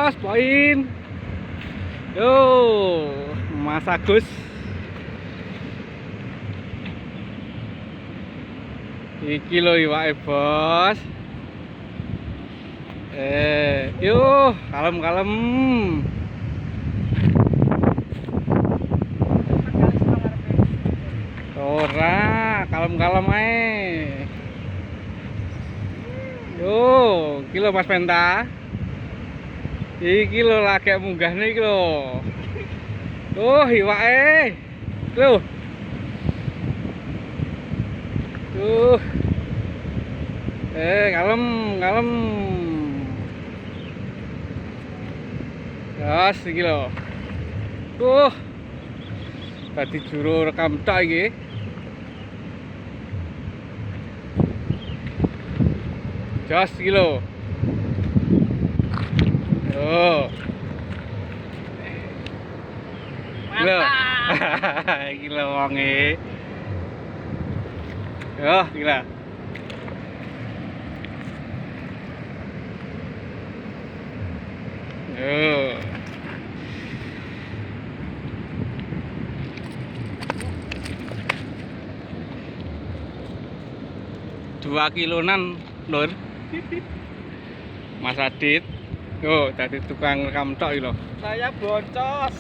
bos, poin. Yo, Mas Agus. Iki lho iwake, bos. Yo, kalem-kalem. Ora, kalem-kalem ae. Yo, iki lho Mas Penta. Iki lho lagi munggah nih lho. Iwake. Lho. Kalem, kalem. Gas iki lho. Tadi juru rekam tok iki. Gas iki lho. Mantap. Gila wonge. Gila. Yo. 2 kilonan, Lur. Mas Adit. Yo, dadi tukang rekam tok iki lho. Saya boncos.